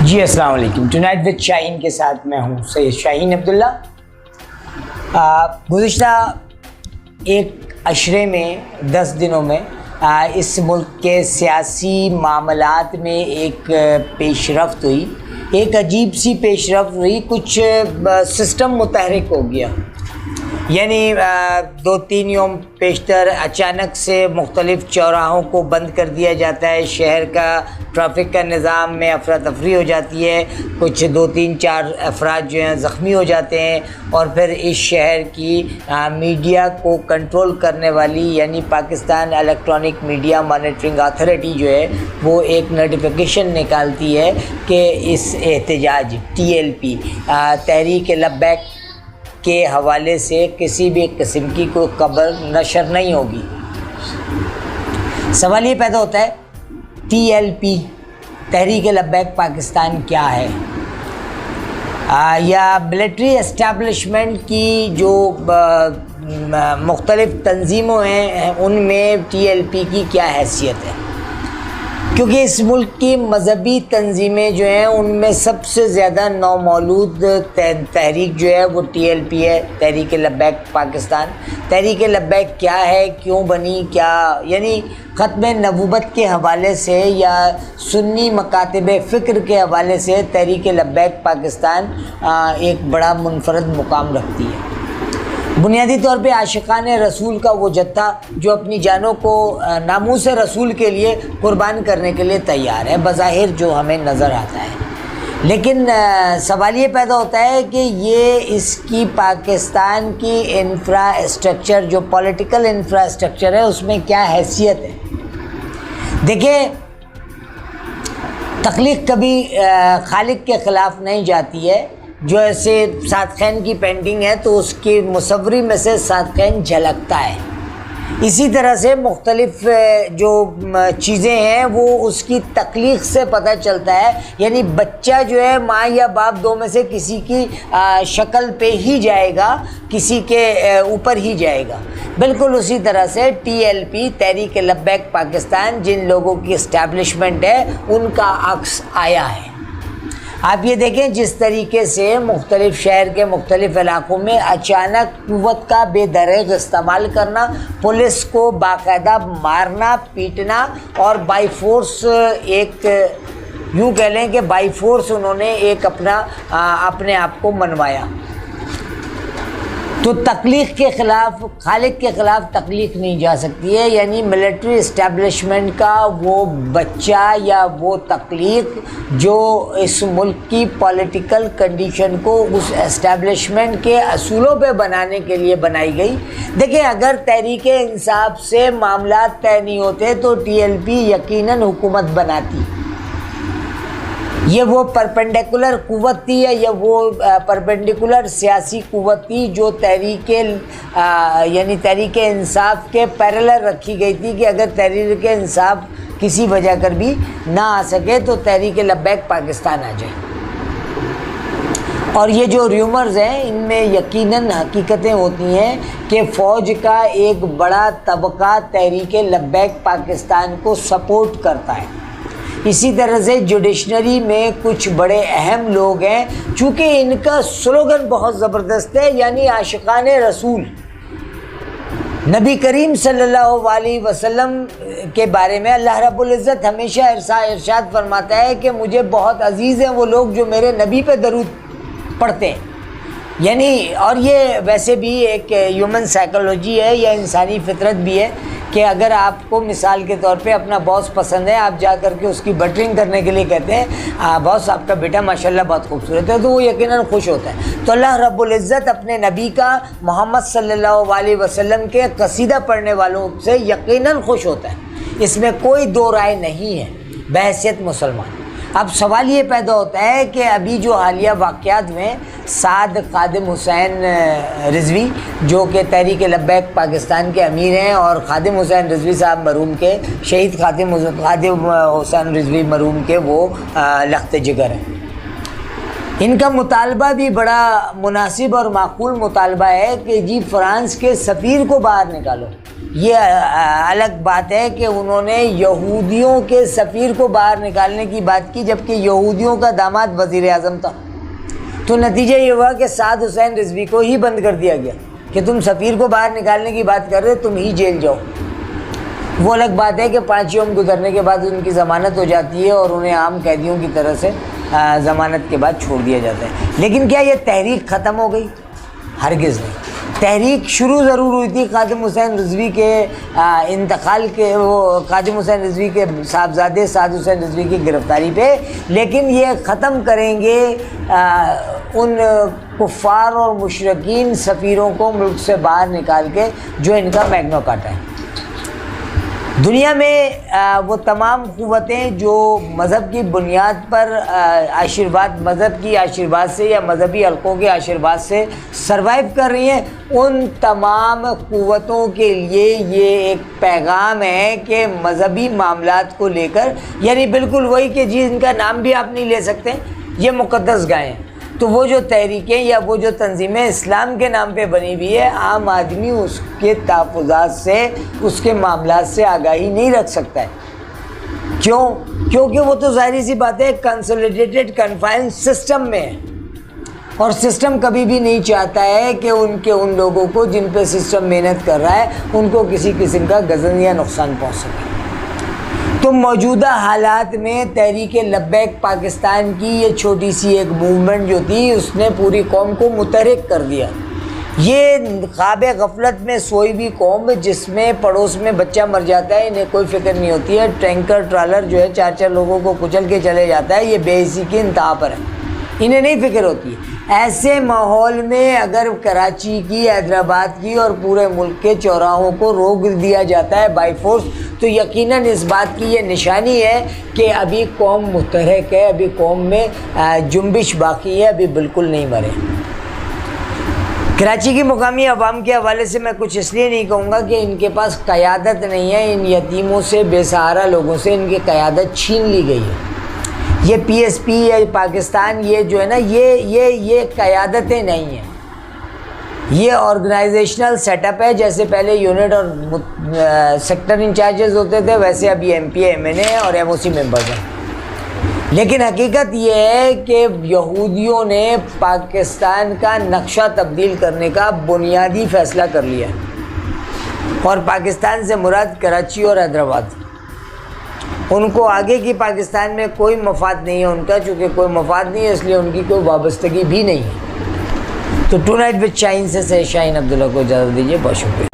جی السلام علیکم. Tonight with شاہین کے ساتھ میں ہوں سید شاہین عبداللہ. گزشتہ ایک عشرے میں 10 دنوں میں اس ملک کے سیاسی معاملات میں ایک پیش رفت ہوئی, ایک عجیب سی پیش رفت ہوئی. کچھ سسٹم متحرک ہو گیا, یعنی 2-3 یوم پیشتر اچانک سے مختلف چوراہوں کو بند کر دیا جاتا ہے, شہر کا ٹریفک کا نظام میں افراتفری ہو جاتی ہے, کچھ 2-3-4 افراد جو ہیں زخمی ہو جاتے ہیں, اور پھر اس شہر کی میڈیا کو کنٹرول کرنے والی یعنی Pakistan electronic media monitoring authority جو ہے وہ ایک نوٹیفیکیشن نکالتی ہے کہ اس احتجاج TLP تحریک لبیک کے حوالے سے کسی بھی قسم کی کوئی خبر نشر نہیں ہوگی. سوال یہ پیدا ہوتا ہے TLP تحریک لبیک پاکستان کیا ہے, یا ملٹری اسٹیبلشمنٹ کی جو مختلف تنظیموں ہیں ان میں TLP کی کیا حیثیت ہے. کیونکہ اس ملک کی مذہبی تنظیمیں جو ہیں ان میں سب سے زیادہ نومولود تحریک جو ہے وہ TLP ہے, تحریک لبیک پاکستان. تحریک لبیک کیا ہے, کیوں بنی, کیا یعنی ختم نبوت کے حوالے سے یا سنی مکاتب فکر کے حوالے سے تحریک لبیک پاکستان ایک بڑا منفرد مقام رکھتی ہے. بنیادی طور پہ عاشقان رسول کا وہ جتھا جو اپنی جانوں کو ناموس رسول کے لیے قربان کرنے کے لیے تیار ہے, بظاہر جو ہمیں نظر آتا ہے. لیکن سوال یہ پیدا ہوتا ہے کہ یہ اس کی پاکستان کی انفراسٹرکچر جو پولیٹیکل انفراسٹرکچر ہے اس میں کیا حیثیت ہے. دیکھیں, تخلیق کبھی خالق کے خلاف نہیں جاتی ہے. جو ایسے ساتخین کی پینٹنگ ہے تو اس کی مصوری میں سے ساتخین جھلکتا ہے. اسی طرح سے مختلف جو چیزیں ہیں وہ اس کی تخلیق سے پتہ چلتا ہے, یعنی بچہ جو ہے ماں یا باپ دو میں سے کسی کی شکل پہ ہی جائے گا, کسی کے اوپر ہی جائے گا. بالکل اسی طرح سے TLP تحریک لبیک پاکستان جن لوگوں کی اسٹیبلشمنٹ ہے ان کا عکس آیا ہے. آپ یہ دیکھیں جس طریقے سے مختلف شہر کے مختلف علاقوں میں اچانک قوت کا بے دریغ استعمال کرنا, پولیس کو باقاعدہ مارنا پیٹنا, اور بائی فورس ایک یوں کہہ لیں کہ بائی فورس انہوں نے ایک اپنے آپ کو منوایا. تو تخلیق کے خلاف, خالق کے خلاف تخلیق نہیں جا سکتی ہے. یعنی ملٹری اسٹیبلشمنٹ کا وہ بچہ یا وہ تخلیق جو اس ملک کی پولیٹیکل کنڈیشن کو اس اسٹیبلشمنٹ کے اصولوں پہ بنانے کے لیے بنائی گئی. دیکھیں, اگر تحریک انصاف سے معاملات طے نہیں ہوتے تو TLP یقیناً حکومت بناتی. یہ وہ پرپنڈیکولر قوت تھی یا وہ پرپنڈیکولر سیاسی قوت تھی جو یعنی تحریک انصاف کے پیرلر رکھی گئی تھی کہ اگر تحریک انصاف کسی وجہ کر بھی نہ آ سکے تو تحریک لبیک پاکستان آ جائے. اور یہ جو ریومرز ہیں ان میں یقیناً حقیقتیں ہوتی ہیں کہ فوج کا ایک بڑا طبقہ تحریک لبیک پاکستان کو سپورٹ کرتا ہے. اسی طرح سے جوڈیشنری میں کچھ بڑے اہم لوگ ہیں, چونکہ ان کا سلوگن بہت زبردست ہے, یعنی عاشقان رسول. نبی کریم صلی اللہ علیہ وسلم کے بارے میں اللہ رب العزت ہمیشہ ارشاد فرماتا ہے کہ مجھے بہت عزیز ہیں وہ لوگ جو میرے نبی پہ درود پڑھتے ہیں. یعنی اور یہ ویسے بھی ایک ہیومن سائیکالوجی ہے یا انسانی فطرت بھی ہے کہ اگر آپ کو مثال کے طور پہ اپنا باس پسند ہے, آپ جا کر کے اس کی بٹرنگ کرنے کے لیے کہتے ہیں باس آپ کا بیٹا ماشاءاللہ بہت خوبصورت ہے, تو وہ یقیناً خوش ہوتا ہے. تو اللہ رب العزت اپنے نبی کا محمد صلی اللہ علیہ وسلم کے قصیدہ پڑھنے والوں سے یقیناً خوش ہوتا ہے, اس میں کوئی دو رائے نہیں ہے بحیثیت مسلمان. اب سوال یہ پیدا ہوتا ہے کہ ابھی جو حالیہ واقعات میں سعد خادم حسین رضوی جو کہ تحریک لبیک پاکستان کے امیر ہیں, اور خادم حسین رضوی صاحب مرحوم کے شہید خادم حسین رضوی مرحوم کے وہ لخت جگر ہیں. ان کا مطالبہ بھی بڑا مناسب اور معقول مطالبہ ہے کہ جی فرانس کے سفیر کو باہر نکالو. یہ الگ بات ہے کہ انہوں نے یہودیوں کے سفیر کو باہر نکالنے کی بات کی، جبکہ یہودیوں کا داماد وزیر اعظم تھا۔ تو نتیجہ یہ ہوا کہ سعد حسین رضوی کو ہی بند کر دیا گیا کہ تم سفیر کو باہر نکالنے کی بات کر رہے، تم ہی جیل جاؤ۔ وہ الگ بات ہے کہ 5 یوم گزرنے کے بعد ان کی ضمانت ہو جاتی ہے اور انہیں عام قیدیوں کی طرح سے ضمانت کے بعد چھوڑ دیا جاتا ہے۔ لیکن کیا یہ تحریک ختم ہو گئی؟ ہرگز نہیں۔ تحریک شروع ضرور ہوئی تھی خادم حسین رضوی کے انتقال کے، وہ خادم حسین رضوی کے صاحبزادے سعد حسین رضوی کی گرفتاری پہ، لیکن یہ ختم کریں گے ان کفار اور مشرکین سفیروں کو ملک سے باہر نکال کے جو ان کا میگنا کاٹا ہے۔ دنیا میں وہ تمام قوتیں جو مذہب کی بنیاد پر آشرواد، مذہب کی آشرواد سے یا مذہبی حلقوں کے آشرواد سے سروائیو کر رہی ہیں، ان تمام قوتوں کے لیے یہ ایک پیغام ہے کہ مذہبی معاملات کو لے کر، یعنی بالکل وہی کہ جن کا نام بھی آپ نہیں لے سکتے، یہ مقدس گائے ہیں، تو وہ جو تحریکیں یا وہ جو تنظیمیں اسلام کے نام پہ بنی ہوئی ہے، عام آدمی اس کے تحفظات سے، اس کے معاملات سے آگاہی نہیں رکھ سکتا ہے۔ کیوں؟ کیونکہ وہ تو ظاہری سی بات ہے کنسولیڈیٹڈ کنفائن سسٹم میں ہے، اور سسٹم کبھی بھی نہیں چاہتا ہے کہ ان لوگوں کو جن پہ سسٹم محنت کر رہا ہے ان کو کسی قسم کا غضب یا نقصان پہنچ سکے۔ تو موجودہ حالات میں تحریک لبیک پاکستان کی یہ چھوٹی سی ایک موومنٹ جو تھی، اس نے پوری قوم کو متحرک کر دیا۔ یہ خواب غفلت میں سوئی بھی قوم جس میں پڑوس میں بچہ مر جاتا ہے، انہیں کوئی فکر نہیں ہوتی ہے، ٹینکر ٹرالر جو ہے 4 لوگوں کو کچل کے چلے جاتا ہے، یہ بے حسی کی انتہا پر ہے، انہیں نہیں فکر ہوتی ہے۔ ایسے ماحول میں اگر کراچی کی، حیدرآباد کی اور پورے ملک کے چوراہوں کو روک دیا جاتا ہے بائی فورس، تو یقیناً اس بات کی یہ نشانی ہے کہ ابھی قوم متحرک ہے، ابھی قوم میں جنبش باقی ہے، ابھی بالکل نہیں مرے۔ کراچی کی مقامی عوام کے حوالے سے میں کچھ اس لیے نہیں کہوں گا کہ ان کے پاس قیادت نہیں ہے، ان یتیموں سے، بے سہارا لوگوں سے ان کی قیادت چھین لی گئی ہے۔ یہ پی ایس پی یا پاکستان، یہ جو ہے نا، یہ قیادتیں نہیں ہیں، یہ آرگنائزیشنل سیٹ اپ ہے۔ جیسے پہلے یونٹ اور سیکٹر انچارجز ہوتے تھے، ویسے ابھی ایم پی ایم این اے اور ایم او سی ممبرز ہیں۔ لیکن حقیقت یہ ہے کہ یہودیوں نے پاکستان کا نقشہ تبدیل کرنے کا بنیادی فیصلہ کر لیا ہے، اور پاکستان سے مراد کراچی اور حیدرآباد۔ ان کو آگے کی پاکستان میں کوئی مفاد نہیں ہے ان کا، چونکہ کوئی مفاد نہیں ہے اس لیے ان کی کوئی وابستگی بھی نہیں ہے۔ تو ٹو نائٹ وتھ شاہین سے شاہین عبداللہ کو اجازت دیجیے، بہت شکریہ۔